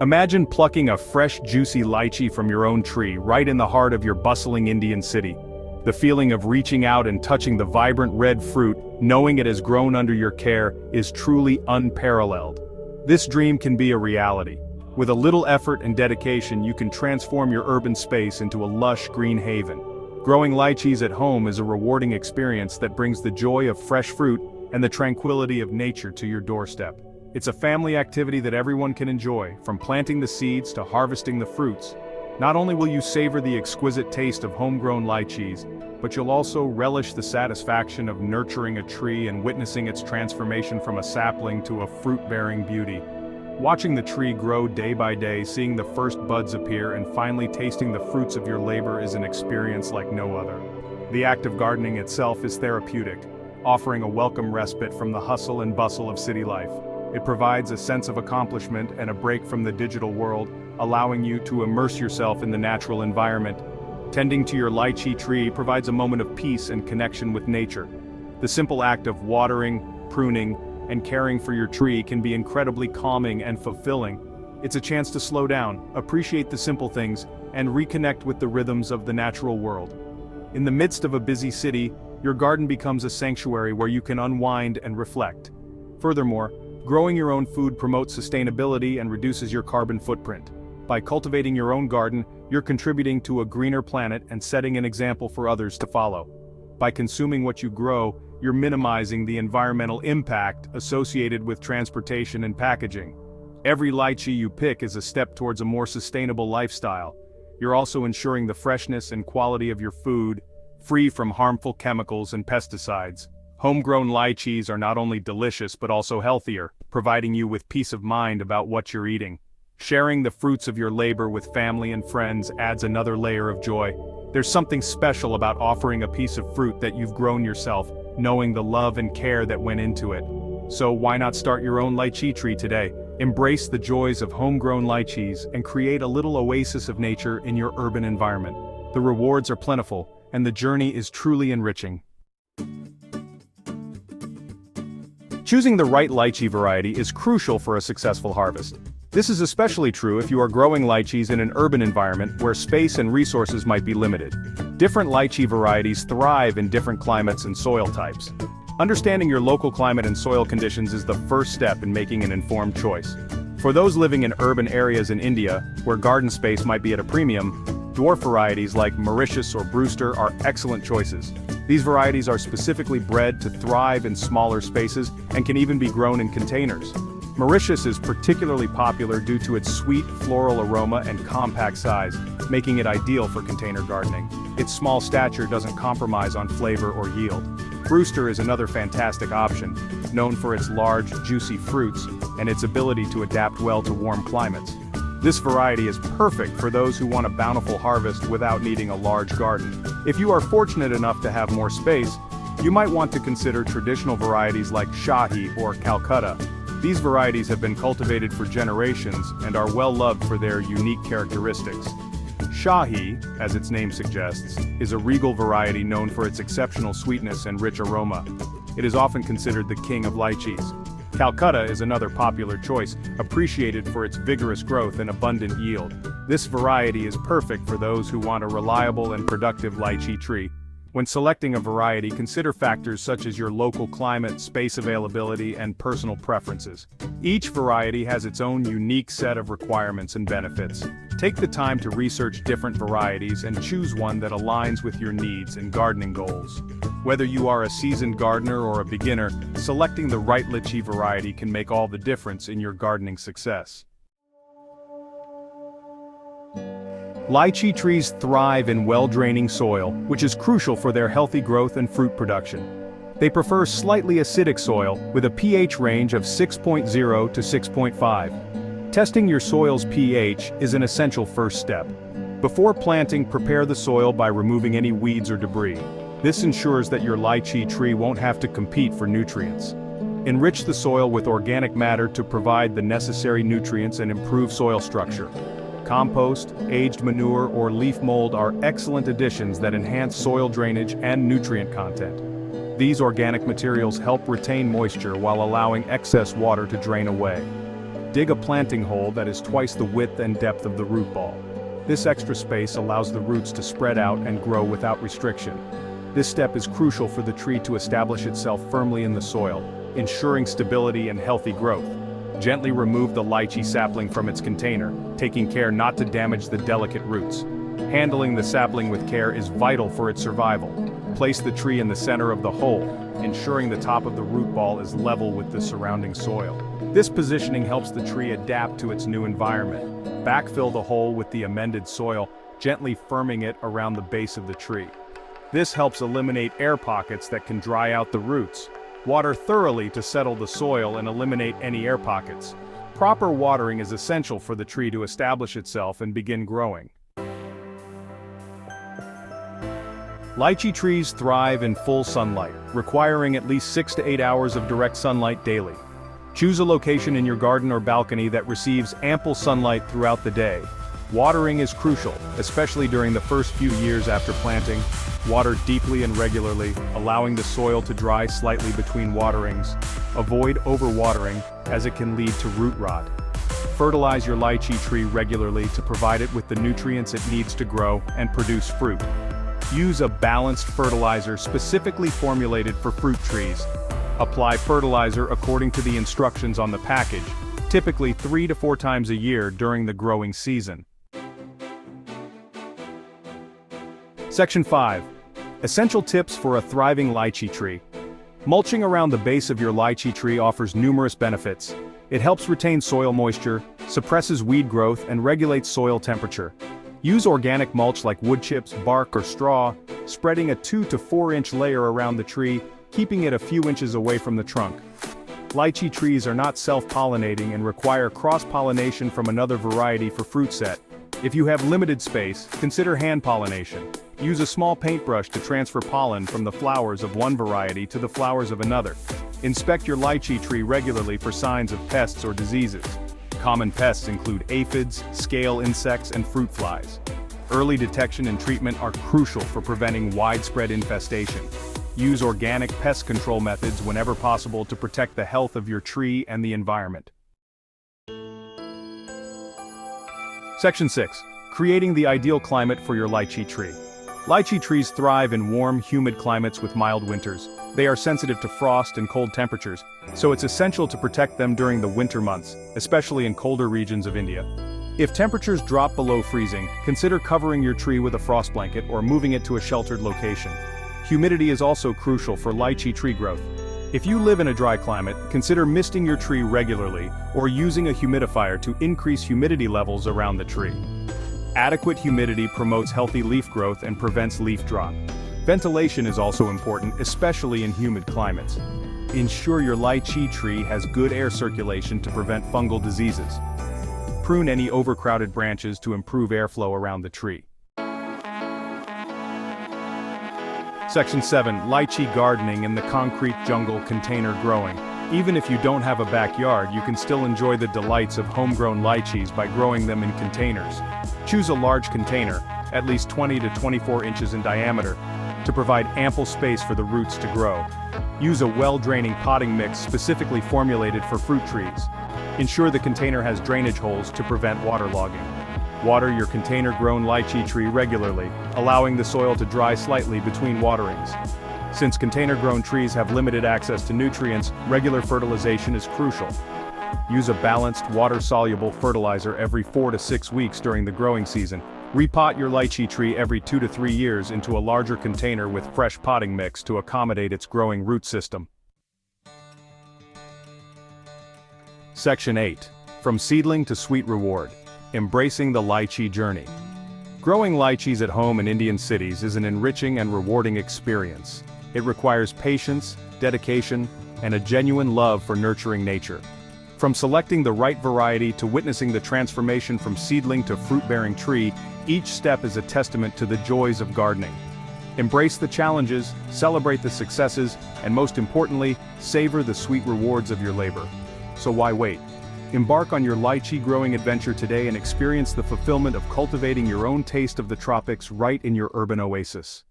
Imagine plucking a fresh, juicy lychee from your own tree right in the heart of your bustling Indian city. The feeling of reaching out and touching the vibrant red fruit, knowing it has grown under your care, is truly unparalleled. This dream can be a reality. With a little effort and dedication, you can transform your urban space into a lush green haven. Growing lychees at home is a rewarding experience that brings the joy of fresh fruit and the tranquility of nature to your doorstep. It's a family activity that everyone can enjoy, from planting the seeds to harvesting the fruits. Not only will you savor the exquisite taste of homegrown lychees, but you'll also relish the satisfaction of nurturing a tree and witnessing its transformation from a sapling to a fruit-bearing beauty. Watching the tree grow day by day, seeing the first buds appear, and finally tasting the fruits of your labor is an experience like no other. The act of gardening itself is therapeutic, offering a welcome respite from the hustle and bustle of city life. It provides a sense of accomplishment and a break from the digital world, allowing you to immerse yourself in the natural environment. Tending to your lychee tree provides a moment of peace and connection with nature. The simple act of watering, pruning, and caring for your tree can be incredibly calming and fulfilling. It's a chance to slow down, appreciate the simple things, and reconnect with the rhythms of the natural world. In the midst of a busy city, your garden becomes a sanctuary where you can unwind and reflect. Furthermore, growing your own food promotes sustainability and reduces your carbon footprint. By cultivating your own garden, you're contributing to a greener planet and setting an example for others to follow. By consuming what you grow, you're minimizing the environmental impact associated with transportation and packaging. Every lychee you pick is a step towards a more sustainable lifestyle. You're also ensuring the freshness and quality of your food, free from harmful chemicals and pesticides. Homegrown lychees are not only delicious but also healthier, providing you with peace of mind about what you're eating. Sharing the fruits of your labor with family and friends adds another layer of joy. There's something special about offering a piece of fruit that you've grown yourself, knowing the love and care that went into it. So why not start your own lychee tree today? Embrace the joys of homegrown lychees and create a little oasis of nature in your urban environment. The rewards are plentiful, and the journey is truly enriching. Choosing the right lychee variety is crucial for a successful harvest. This is especially true if you are growing lychees in an urban environment where space and resources might be limited. Different lychee varieties thrive in different climates and soil types. Understanding your local climate and soil conditions is the first step in making an informed choice. For those living in urban areas in India, where garden space might be at a premium, dwarf varieties like Mauritius or Brewster are excellent choices. These varieties are specifically bred to thrive in smaller spaces and can even be grown in containers. Mauritius is particularly popular due to its sweet floral aroma and compact size, making it ideal for container gardening. Its small stature doesn't compromise on flavor or yield. Brewster is another fantastic option, known for its large, juicy fruits and its ability to adapt well to warm climates. This variety is perfect for those who want a bountiful harvest without needing a large garden. If you are fortunate enough to have more space, you might want to consider traditional varieties like Shahi or Calcutta. These varieties have been cultivated for generations and are well loved for their unique characteristics. Shahi, as its name suggests, is a regal variety known for its exceptional sweetness and rich aroma. It is often considered the king of lychees. Calcutta is another popular choice, appreciated for its vigorous growth and abundant yield. This variety is perfect for those who want a reliable and productive lychee tree. When selecting a variety, consider factors such as your local climate, space availability, and personal preferences. Each variety has its own unique set of requirements and benefits. Take the time to research different varieties and choose one that aligns with your needs and gardening goals. Whether you are a seasoned gardener or a beginner, selecting the right lychee variety can make all the difference in your gardening success. Lychee trees thrive in well-draining soil, which is crucial for their healthy growth and fruit production. They prefer slightly acidic soil, with a pH range of 6.0 to 6.5. Testing your soil's pH is an essential first step. Before planting, prepare the soil by removing any weeds or debris. This ensures that your lychee tree won't have to compete for nutrients. Enrich the soil with organic matter to provide the necessary nutrients and improve soil structure. Compost, aged manure, or leaf mold are excellent additions that enhance soil drainage and nutrient content. These organic materials help retain moisture while allowing excess water to drain away. Dig a planting hole that is twice the width and depth of the root ball. This extra space allows the roots to spread out and grow without restriction. This step is crucial for the tree to establish itself firmly in the soil, ensuring stability and healthy growth. Gently remove the lychee sapling from its container, taking care not to damage the delicate roots. Handling the sapling with care is vital for its survival. Place the tree in the center of the hole, ensuring the top of the root ball is level with the surrounding soil. This positioning helps the tree adapt to its new environment. Backfill the hole with the amended soil, gently firming it around the base of the tree. This helps eliminate air pockets that can dry out the roots. Water thoroughly to settle the soil and eliminate any air pockets. Proper watering is essential for the tree to establish itself and begin growing. Lychee trees thrive in full sunlight, requiring at least 6 to 8 hours of direct sunlight daily. Choose a location in your garden or balcony that receives ample sunlight throughout the day. Watering is crucial, especially during the first few years after planting. Water deeply and regularly, allowing the soil to dry slightly between waterings. Avoid overwatering, as it can lead to root rot. Fertilize your lychee tree regularly to provide it with the nutrients it needs to grow and produce fruit. Use a balanced fertilizer specifically formulated for fruit trees. Apply fertilizer according to the instructions on the package, typically 3 to 4 times a year during the growing season. Section 5. Essential tips for a thriving lychee tree. Mulching around the base of your lychee tree offers numerous benefits. It helps retain soil moisture, suppresses weed growth, and regulates soil temperature. Use organic mulch like wood chips, bark, or straw, spreading a 2 to 4 inch layer around the tree, keeping it a few inches away from the trunk. Lychee trees are not self-pollinating and require cross-pollination from another variety for fruit set. If you have limited space, consider hand pollination. Use a small paintbrush to transfer pollen from the flowers of one variety to the flowers of another. Inspect your lychee tree regularly for signs of pests or diseases. Common pests include aphids, scale insects, and fruit flies. Early detection and treatment are crucial for preventing widespread infestation. Use organic pest control methods whenever possible to protect the health of your tree and the environment. Section 6. Creating the ideal climate for your lychee tree. Lychee trees thrive in warm, humid climates with mild winters. They are sensitive to frost and cold temperatures, so it's essential to protect them during the winter months, especially in colder regions of India. If temperatures drop below freezing, consider covering your tree with a frost blanket or moving it to a sheltered location. Humidity is also crucial for lychee tree growth. If you live in a dry climate, consider misting your tree regularly or using a humidifier to increase humidity levels around the tree. Adequate humidity promotes healthy leaf growth and prevents leaf drop. Ventilation is also important, especially in humid climates. Ensure your lychee tree has good air circulation to prevent fungal diseases. Prune any overcrowded branches to improve airflow around the tree. Section 7. Lychee gardening in the concrete jungle container growing. Even if you don't have a backyard, you can still enjoy the delights of homegrown lychees by growing them in containers. Choose a large container, at least 20 to 24 inches in diameter, to provide ample space for the roots to grow. Use a well-draining potting mix specifically formulated for fruit trees. Ensure the container has drainage holes to prevent waterlogging. Water your container-grown lychee tree regularly, allowing the soil to dry slightly between waterings. Since container-grown trees have limited access to nutrients, regular fertilization is crucial. Use a balanced, water-soluble fertilizer every 4 to 6 weeks during the growing season. Repot your lychee tree every 2 to 3 years into a larger container with fresh potting mix to accommodate its growing root system. Section 8. From seedling to sweet reward. Embracing the lychee journey. Growing lychees at home in Indian cities is an enriching and rewarding experience. It requires patience, dedication, and a genuine love for nurturing nature. From selecting the right variety to witnessing the transformation from seedling to fruit-bearing tree, each step is a testament to the joys of gardening. Embrace the challenges, celebrate the successes, and most importantly, savor the sweet rewards of your labor. So why wait? Embark on your lychee growing adventure today and experience the fulfillment of cultivating your own taste of the tropics right in your urban oasis.